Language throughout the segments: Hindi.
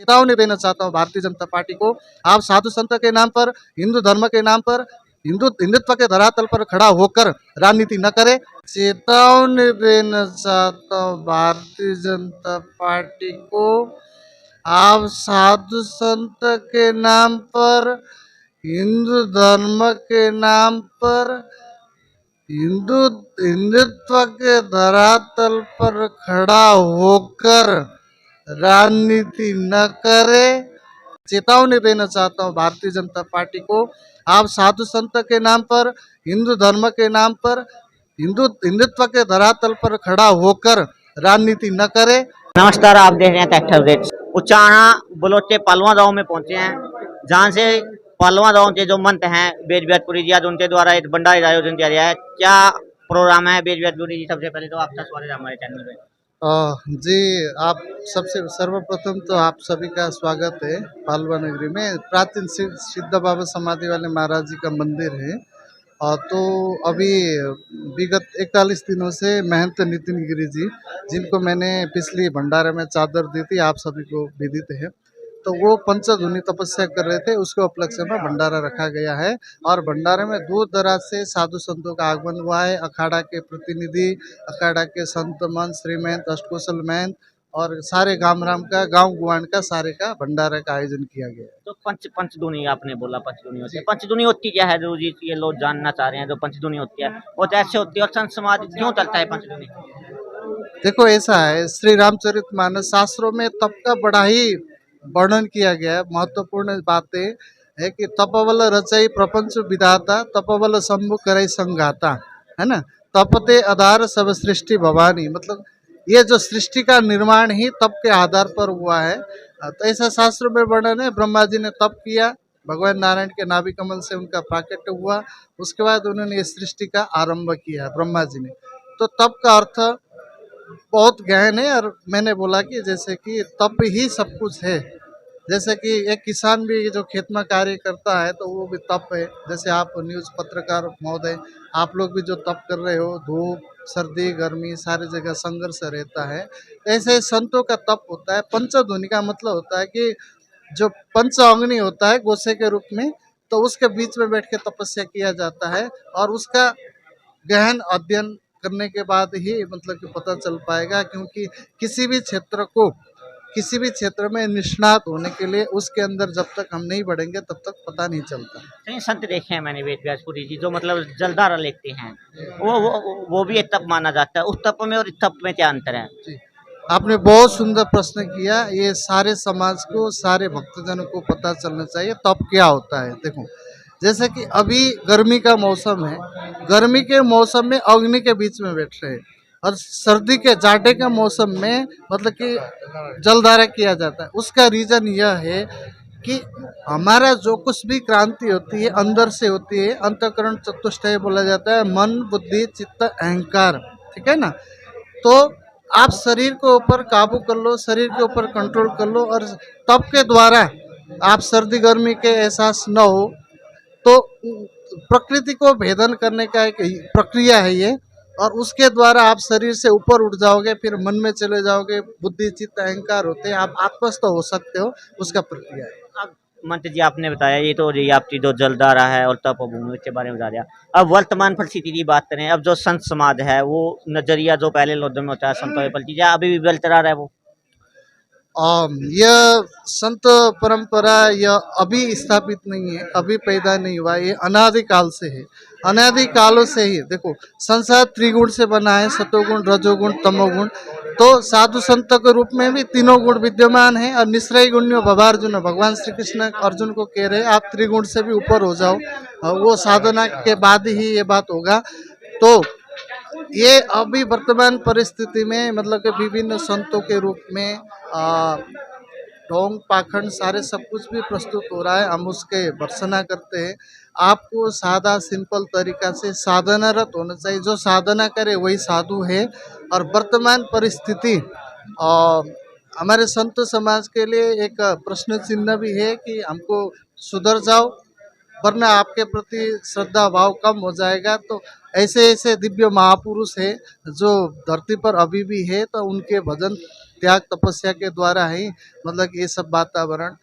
चेतावनी देना चाहता हूँ भारतीय जनता पार्टी को। आप साधु संत के नाम पर, हिंदू धर्म के नाम पर, हिंदुत्व के धरातल पर खड़ा होकर राजनीति न करें। चेतावनी देना चाहता हूँ भारतीय जनता पार्टी को। आप साधु संत के नाम पर, हिंदू धर्म के नाम पर, हिंदुत्व के धरातल पर खड़ा होकर राजनीति न करे। चेतावनी देना चाहता हूँ भारतीय जनता पार्टी को। आप साधु संत के नाम पर, हिंदू धर्म के नाम पर, हिंदुत्व के धरातल पर खड़ा होकर राजनीति न करे। नमस्कार, आप देख रहे हैं तथ्य अपडेट्स। उचाना बलोचे पालवा गांव में पहुंचे हैं, जहां से पालवा गांव के जो मंत हैं वेद व्यासपुरी जी, आज उनके द्वारा एक भंडारे का आयोजन किया गया है। क्या प्रोग्राम है वेद व्यासपुरी जी? सबसे पहले तो आपका स्वागत है हमारे चैनल पे। जी, आप सबसे सर्वप्रथम तो आप सभी का स्वागत है। पालवा नगरी में प्राचीन सिद्ध बाबा समाधि वाले महाराज जी का मंदिर है। तो अभी विगत 41 दिनों से महंत नितिन गिरी जी, जिनको मैंने पिछली भंडारे में चादर दी थी, आप सभी को विदित है, तो वो पंचधुनी तपस्या कर रहे थे, उसके उपलक्ष्य में भंडारा रखा गया है। और भंडारे में दूर दराज से साधु संतों का आगमन हुआ है। अखाड़ा के प्रतिनिधि, अखाड़ा के संत महंत, श्री महंत, अष्टकुशल महंत और सारे गामराम का, गांव गुआन का, सारे का भंडारे का आयोजन किया गया है। तो पंचधुनी आपने बोला, पंचधुनी होती है। पंचधुनी होती क्या है जो जी ये लोग जानना चाह रहे हैं? जो पंचधुनी होती है वो कैसे होती है और संत समाज क्यों चलता है पंचधुनी? देखो, ऐसा है, श्री रामचरितमानस शास्त्रों में तप का बड़ा ही वर्णन किया गया है। महत्वपूर्ण बातें है कि तपवल रचई प्रपंच विधाता, तपवल सम्मुख करई संघाता, है ना। तपते आधार सब सृष्टि भवानी, मतलब ये जो सृष्टि का निर्माण ही तप के आधार पर हुआ है। तो ऐसा शास्त्र में वर्णन है। ब्रह्मा जी ने तप किया, भगवान नारायण के नाभि कमल से उनका प्राकट्य हुआ, उसके बाद उन्होंने ये सृष्टि का आरंभ किया ब्रह्मा जी ने। तो तप का अर्थ बहुत गहन है। और मैंने बोला कि जैसे कि तप ही सब कुछ है। जैसे कि एक किसान भी जो खेत में कार्य करता है तो वो भी तप है। जैसे आप न्यूज़ पत्रकार महोदय, आप लोग भी जो तप कर रहे हो, धूप सर्दी गर्मी सारी जगह संघर्ष रहता है, ऐसे संतों का तप होता है। पंचध्वनि का मतलब होता है कि जो पंच अग्नि होता है गोसे के रूप में, तो उसके बीच में बैठ के तपस्या किया जाता है। और उसका गहन अध्ययन करने के बाद ही मतलब कि पता चल पाएगा, क्योंकि किसी भी क्षेत्र को, किसी भी क्षेत्र में निष्णात होने के लिए उसके अंदर जब तक हम नहीं बढ़ेंगे तब तक पता नहीं चलता। कई संत देखे हैं मैंने वेद व्यासपुरी जी, जो मतलब जलधारा लेते हैं, वो भी एक तप माना जाता है। उस तप में और इस तप में क्या अंतर है? जी, आपने बहुत सुंदर प्रश्न किया। ये सारे समाज को, सारे भक्तजनों को पता चलना चाहिए तप क्या होता है। देखो, जैसे कि अभी गर्मी का मौसम है, गर्मी के मौसम में अग्नि के बीच में बैठ रहे हैं, और सर्दी के जाड़े के मौसम में मतलब कि जलधारा किया जाता है। उसका रीजन यह है कि हमारा जो कुछ भी क्रांति होती है अंदर से होती है। अंतःकरण चतुष्टय बोला जाता है, मन बुद्धि चित्त अहंकार, ठीक है ना। तो आप शरीर के ऊपर काबू कर लो, शरीर के ऊपर कंट्रोल कर लो, और तप के द्वारा आप सर्दी गर्मी के एहसास न हो। तो प्रकृति को भेदन करने का एक प्रक्रिया है ये, और उसके द्वारा आप शरीर से ऊपर उठ जाओगे, फिर मन में चले जाओगे। बुद्धि चित्त अहंकार होते हैं, आप आत्मस्थ हो सकते हो, उसका प्रक्रिया है। अब मंत्र जी आपने बताया, ये तो ये आपकी जो जलधारा है और तपोभूमि के बारे में बता दिया। अब वर्तमान परिस्थिति की बात करें, अब जो संत समाज है वो नजरिया जो पहले लोगों में होता है संतों में पलटी जाए, अभी भी बरकरार है वो? यह संत परंपरा यह अभी स्थापित नहीं है, अभी पैदा नहीं हुआ, ये अनादिकाल से है। अनादिकालों से ही देखो, संसार त्रिगुण से बना है, सतोगुण रजोगुण तमोगुण। तो साधु संत के रूप में भी तीनों गुण विद्यमान है। और निश्रय गुण्यो भवार्जुन, भगवान श्री कृष्ण अर्जुन को कह रहे आप त्रिगुण से भी ऊपर हो जाओ, वो साधना के बाद ही ये बात होगा। तो ये अभी वर्तमान परिस्थिति में मतलब कि विभिन्न संतों के रूप में ढोंग पाखंड सारे सब कुछ भी प्रस्तुत हो रहा है। हम उसके भर्त्सना करते हैं। आपको सादा सिंपल तरीका से साधनारत होना चाहिए। जो साधना करे वही साधु है। और वर्तमान परिस्थिति हमारे संत समाज के लिए एक प्रश्न चिन्ह भी है कि हमको सुधर जाओ, वरना आपके प्रति श्रद्धा भाव कम हो जाएगा। तो ऐसे ऐसे दिव्य महापुरुष है जो धरती पर अभी भी है, तो उनके भजन त्याग तपस्या के द्वारा ही मतलब कि ये सब वातावरण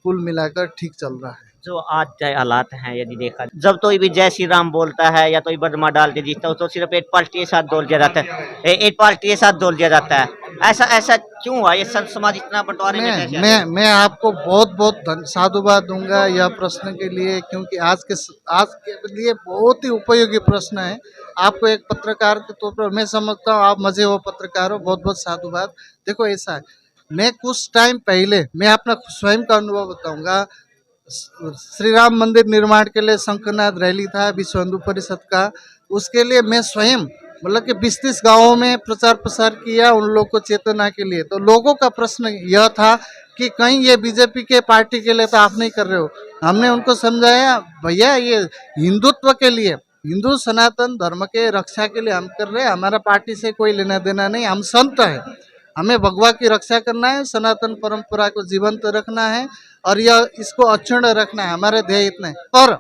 कुल मिलाकर ठीक चल रहा है। जो आज के हालात हैं यदि देखा जब कोई भी जय श्री राम बोलता है या कोई बदमा डाल के जीतता है तो सिर्फ एक पार्टी के साथ जोड़ दिया जाता है, एक पार्टी के साथ जोड़ दिया जाता है। ऐसा ऐसा क्यों हुआ? ये संत समाज इतना बंटवारे में कैसे आ गया? मैं आपको बहुत बहुत साधुवाद दूंगा यह प्रश्न के लिए, क्योंकि आज के लिए बहुत ही उपयोगी प्रश्न है। आपको एक पत्रकार के तौर पर मैं समझता हूँ आप मजे हो पत्रकार हो, बहुत बहुत साधुवाद। देखो ऐसा है, मैं कुछ टाइम पहले मैं अपना स्वयं का अनुभव बताऊंगा। श्री राम मंदिर निर्माण के लिए शंखनाद रैली था विश्व हिंदू परिषद का, उसके लिए मैं स्वयं मतलब कि 20-30 गाँवों में प्रचार प्रसार किया उन लोगों को चेतना के लिए। तो लोगों का प्रश्न यह था कि कहीं ये बीजेपी के पार्टी के लिए तो आप नहीं कर रहे हो। हमने उनको समझाया भैया ये हिंदुत्व के लिए, हिंदू सनातन धर्म के रक्षा के लिए हम कर रहे हैं, हमारा पार्टी से कोई लेना देना नहीं, हम संत हैं, हमें भगवा की रक्षा करना है, सनातन परंपरा को जीवंत रखना है और यह इसको अक्षुण्ण रखना है, हमारे ध्येय इतने। पर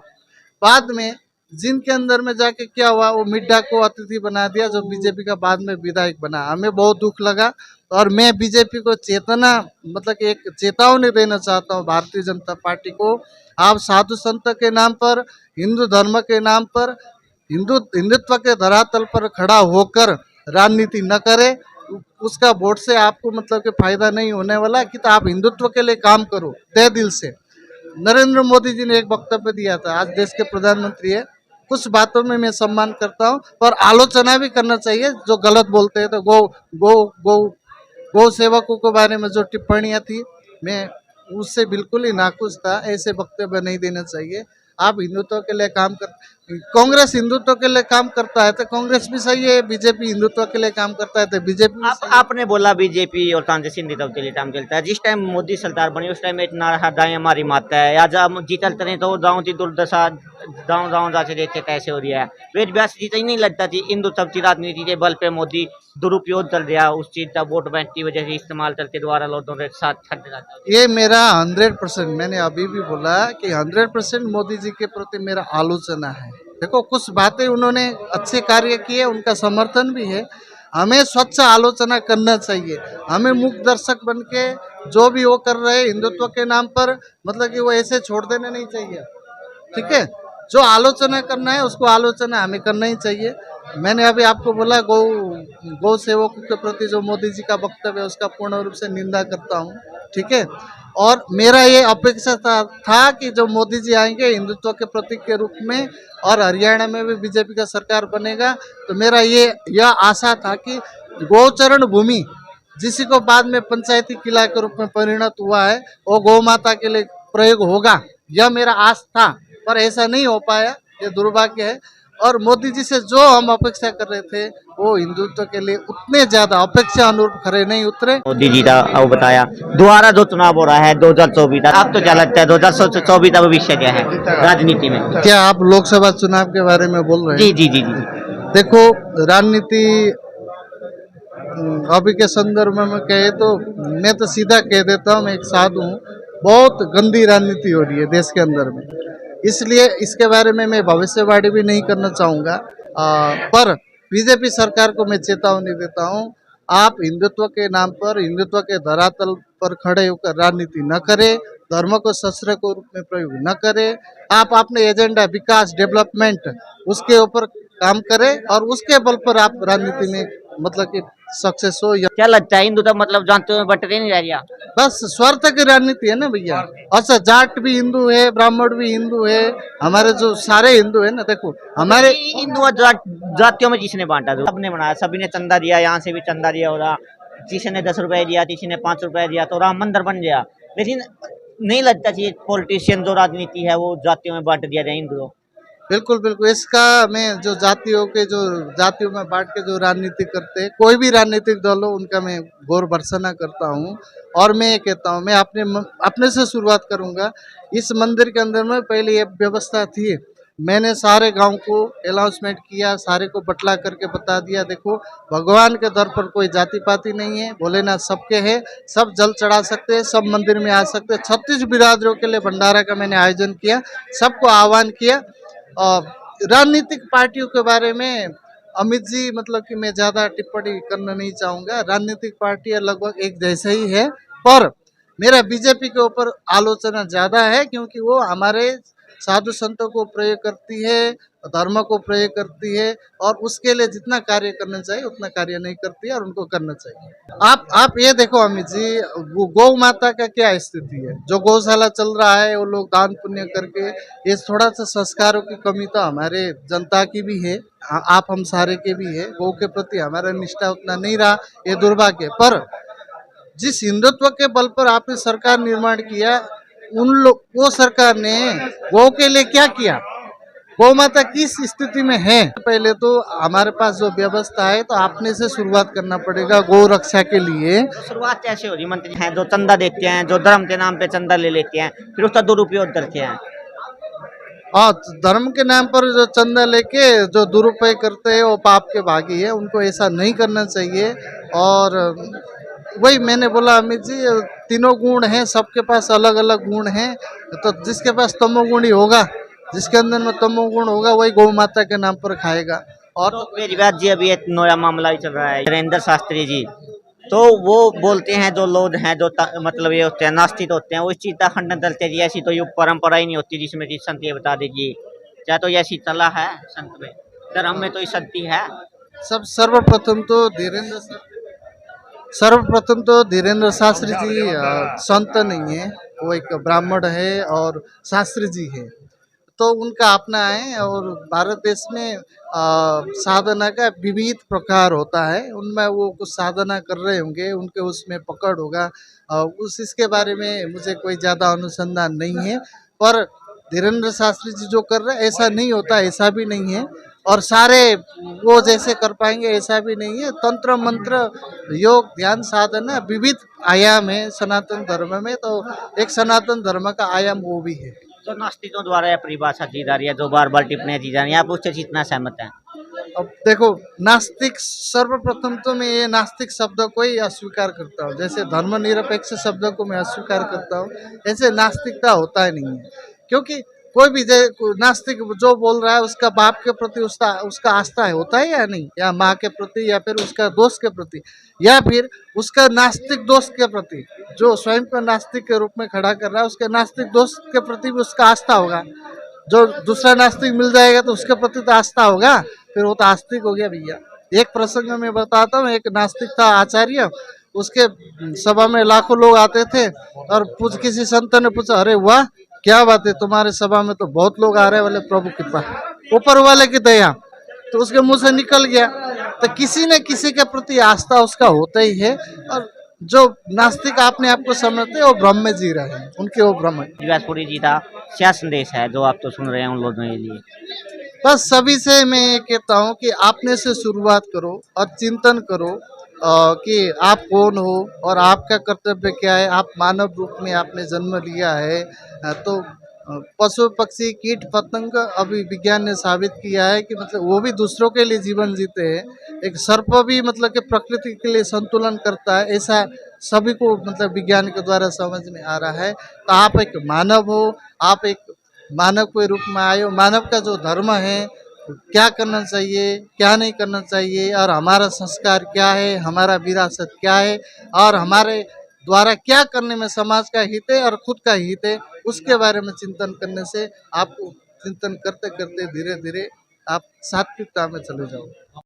बाद में जिनके अंदर में जाके क्या हुआ, वो मिड्डा को अतिथि बना दिया जो बीजेपी का बाद में विधायक बना। हमें बहुत दुख लगा और मैं बीजेपी को चेतना मतलब कि एक चेतावनी देना चाहता हूँ भारतीय जनता पार्टी को। आप साधु संत के नाम पर, हिंदू धर्म के नाम पर, हिंदुत्व के धरातल पर खड़ा होकर राजनीति न करें। उसका वोट से आपको मतलब कि फायदा नहीं होने वाला, कि तो आप हिंदुत्व के लिए काम करो तय दिल से। नरेंद्र मोदी जी ने एक वक्तव्य दिया था, आज देश के प्रधानमंत्री है, कुछ बातों में मैं सम्मान करता हूँ पर आलोचना भी करना चाहिए जो गलत बोलते हैं। तो गौ गौ गौ गौ सेवकों के बारे में जो टिप्पणियां थी मैं उससे बिल्कुल ही नाखुश था, ऐसे वक्तव्य नहीं देना चाहिए। आप हिंदुत्व के लिए काम कर, कांग्रेस हिंदुत्व के लिए काम करता है तो कांग्रेस भी सही है, बीजेपी हिंदुत्व के लिए काम करता है तो बीजेपी भी सही है। आपने बोला बीजेपी और कांग्रेस हिंदुत्व के लिए काम चलता है। जिस टाइम मोदी सरकार बनी उस टाइम इतना हदाएं हमारी माता है, आज हम जीतल तने तो गाँव की दुर्दशा गाँव गाँव जाके देखते कैसे हो रहा है। वेद व्यास जी तो ही नहीं लगता थी हिंदुत्व की राजनीति के बल पे मोदी दुरुपयोग कर दिया उस चीज का, वोट बैंक की वजह से इस्तेमाल करके द्वारा लोगों के साथ छट जाता है। ये मेरा 100%, मैंने अभी भी बोला कि 100% मोदी जी के प्रति मेरा आलोचना है। देखो कुछ बातें उन्होंने अच्छे कार्य किए, उनका समर्थन भी है, हमें स्वच्छ आलोचना करना चाहिए। हमें मुख्य दर्शक बन के जो भी वो कर रहे हैं हिंदुत्व के नाम पर मतलब कि वो ऐसे छोड़ देना नहीं चाहिए, ठीक है। जो आलोचना करना है उसको आलोचना हमें करना ही चाहिए। मैंने अभी आपको बोला गौ सेवकों के प्रति जो मोदी जी का वक्तव्य है उसका पूर्ण रूप से निंदा करता हूँ, ठीक है। और मेरा ये अपेक्षा था कि जो मोदी जी आएंगे हिंदुत्व के प्रतीक के रूप में और हरियाणा में भी बीजेपी का सरकार बनेगा, तो मेरा यह आशा था कि गौचरण भूमि जिसी को बाद में पंचायती किला के रूप में परिणत हुआ है वो गौ माता के लिए प्रयोग होगा, यह मेरा आस था। पर ऐसा नहीं हो पाया, ये दुर्भाग्य है। और मोदी जी से जो हम अपेक्षा कर रहे थे वो हिंदुत्व के लिए उतने ज्यादा अपेक्षा अनुरूप खरे नहीं उतरे। मोदी जी का वो बताया दोबारा जो चुनाव हो रहा है 2024 का, आपको क्या लगता है 2024 का भविष्य क्या है राजनीति में? क्या आप लोकसभा चुनाव के बारे में बोल रहे हैं? जी जी जी जी। देखो राजनीति अभी के संदर्भ में कहे तो मैं तो सीधा कह देता हूँ, मैं एक साधु हूँ, बहुत गंदी राजनीति हो रही है देश के अंदर में, इसलिए इसके बारे में मैं भविष्यवाणी भी नहीं करना चाहूँगा। पर बीजेपी सरकार को मैं चेतावनी देता हूँ, आप हिंदुत्व के नाम पर, हिंदुत्व के धरातल पर खड़े होकर राजनीति न करें, धर्म को शस्त्र के रूप में प्रयोग न करें। आप अपने एजेंडा विकास डेवलपमेंट उसके ऊपर काम करें और उसके बल पर आप राजनीति में मतलब कि सक्सेस हो। या क्या लगता है हिंदुत्व मतलब जानते हुए बट नहीं रह गया? बस स्वार्थ की राजनीति है ना भैया। अच्छा जाट भी हिंदू है, ब्राह्मण भी हिंदू है, हमारे जो सारे हिंदू है ना। देखो हमारे हिंदू जातियों में किसने बांटा? जो सबने बनाया, सभी ने चंदा दिया, यहाँ से भी चंदा दिया हो रहा, किसी ने 10 रुपए दिया, किसी ने 5 रुपए दिया, तो राम मंदिर बन गया। लेकिन नहीं लगता कि पॉलिटिशियन जो राजनीति है वो जातियों में बांट दिया जाए हिंदुओं? बिल्कुल बिल्कुल, इसका मैं जो जातियों में बांट के जो राजनीति करते हैं, कोई भी राजनीतिक दल हो उनका मैं गौर भर्त्सना करता हूँ। और मैं ये कहता हूँ, मैं अपने से शुरुआत करूँगा। इस मंदिर के अंदर में पहले ये व्यवस्था थी, मैंने सारे गांव को अनाउंसमेंट किया, सारे को बटला करके बता दिया, देखो भगवान के दर पर कोई जाति पाति नहीं है, भोलेनाथ सबके है, सब जल चढ़ा सकते हैं, सब मंदिर में आ सकते हैं। 36 बिरादरों के लिए भंडारा का मैंने आयोजन किया, सबको आह्वान किया। राजनीतिक पार्टियों के बारे में अमित जी मतलब कि मैं ज्यादा टिप्पणी करना नहीं चाहूंगा। राजनीतिक पार्टियां लगभग एक जैसे ही है, पर मेरा बीजेपी के ऊपर आलोचना ज्यादा है क्योंकि वो हमारे साधु संतों को प्रयोग करती है, धर्म को प्रयोग करती है और उसके लिए जितना कार्य करना चाहिए उतना कार्य नहीं करती है और उनको करना चाहिए। आप ये देखो अमित जी, गौ माता का क्या स्थिति है। जो गौशाला चल रहा है वो लोग दान पुण्य करके, ये थोड़ा सा संस्कारों की कमी तो हमारे जनता की भी है, आप हम सारे के भी है। गौ के प्रति हमारा निष्ठा उतना नहीं रहा, ये दुर्भाग्य। पर जिस हिंदुत्व के बल पर आपने सरकार निर्माण किया, उन लोग वो सरकार ने गौ के लिए क्या किया, गौ माता किस स्थिति में है। पहले तो हमारे पास जो व्यवस्था है तो आपने से शुरुआत करना पड़ेगा गौ रक्षा के लिए। तो शुरुआत कैसे हो रही? मंत्री हैं जो चंदा देते हैं, जो धर्म के नाम पे चंदा ले लेते हैं, फिर उसका दुरुपयोग करते हैं। और धर्म के नाम पर जो चंदा लेके जो दुरुपयोग करते हैं वो पाप के भागी है, उनको ऐसा नहीं करना चाहिए। और वही मैंने बोला अमित जी, तीनों गुण हैं, सबके पास अलग अलग गुण हैं। तो जिसके पास तमोगुण ही होगा, जिसके अंदर में तमोगुण होगा वही गौ माता के नाम पर खाएगा। और तो मेरी बात जी, अभी एक नया मामला ही चल रहा है, वीरेंद्र शास्त्री जी। तो वो बोलते हैं जो लोग हैं जो मतलब ये होते हैं नास्तिक होते हैं, वो इस चीज का खंडन करते हैं जी ऐसी तो ये परंपरा ही नहीं होती जिसमें जी संत ये बता दीजिए, क्या तो ये ऐसी कला है संत में, धर्म में तो ये शक्ति है। सब सर्वप्रथम तो धीरेन्द्र शास्त्री जी संत नहीं है, वो एक ब्राह्मण है और शास्त्री जी है। तो उनका अपना है और भारत देश में साधना का विविध प्रकार होता है, उनमें वो कुछ साधना कर रहे होंगे, उनके उसमें पकड़ होगा। उस इसके बारे में मुझे कोई ज़्यादा अनुसंधान नहीं है। पर धीरेन्द्र शास्त्री जी जो कर रहे हैं ऐसा नहीं होता, ऐसा भी नहीं है। और सारे वो जैसे कर पाएंगे ऐसा भी नहीं है। तंत्र मंत्र योग ध्यान साधना विविध आयाम है सनातन धर्म में, तो एक सनातन धर्म का आयाम वो भी है। तो नास्तिकों द्वारा यह परिभाषा की जा रही है, जो बार बार टिप्पणियां की जा रही है, आप उससे कितना सहमत हैं? अब देखो, नास्तिक सर्वप्रथम तो मैं ये नास्तिक शब्द को ही अस्वीकार करता हूँ। जैसे धर्मनिरपेक्ष शब्द को मैं अस्वीकार करता हूँ, ऐसे नास्तिकता होता ही नहीं है। क्योंकि कोई भी नास्तिक जो बोल रहा है उसका बाप के प्रति उसका उसका आस्था है, होता है या नहीं, या माँ के प्रति, या फिर उसका दोस्त के प्रति, या फिर उसका नास्तिक दोस्त के प्रति, जो स्वयं को नास्तिक के रूप में खड़ा कर रहा है उसके नास्तिक दोस्त के प्रति भी उसका आस्था होगा। जो दूसरा नास्तिक मिल जाएगा तो उसके प्रति तो आस्था होगा, फिर वो तो आस्तिक हो गया भैया। एक प्रसंग में बताता हूँ, एक नास्तिक था आचार्य, उसके सभा में लाखों लोग आते थे और किसी संत ने पूछा, अरे वाह क्या बात है, तुम्हारे सभा में तो बहुत लोग आ रहे हैं। बोले प्रभु कृपा, ऊपर वाले की दया। तो उसके मुंह से निकल गया। तो किसी न किसी के प्रति आस्था उसका होता ही है। और जो नास्तिक अपने आप को समझते हैं वो ब्रह्म में जी रहे हैं, उनके वो ब्रह्म है। व्यासपुरी जी का क्या संदेश है जो आप तो सुन रहे हैं उन लोगों के लिए? बस सभी से मैं ये कहता हूँ कि आपने से शुरुआत करो और चिंतन करो कि आप कौन हो और आपका कर्तव्य क्या है। आप मानव रूप में आपने जन्म लिया है। तो पशु पक्षी कीट पतंग अभी विज्ञान ने साबित किया है कि मतलब वो भी दूसरों के लिए जीवन जीते हैं। एक सर्प भी मतलब कि प्रकृति के लिए संतुलन करता है, ऐसा सभी को मतलब विज्ञान के द्वारा समझ में आ रहा है। तो आप एक मानव हो, आप एक मानव के रूप में आए हो। मानव का जो धर्म है, क्या करना चाहिए क्या नहीं करना चाहिए, और हमारा संस्कार क्या है, हमारा विरासत क्या है, और हमारे द्वारा क्या करने में समाज का हित है और खुद का हित है, उसके बारे में चिंतन करने से आपको चिंतन करते करते धीरे धीरे आप सात्विकता में चले जाओ।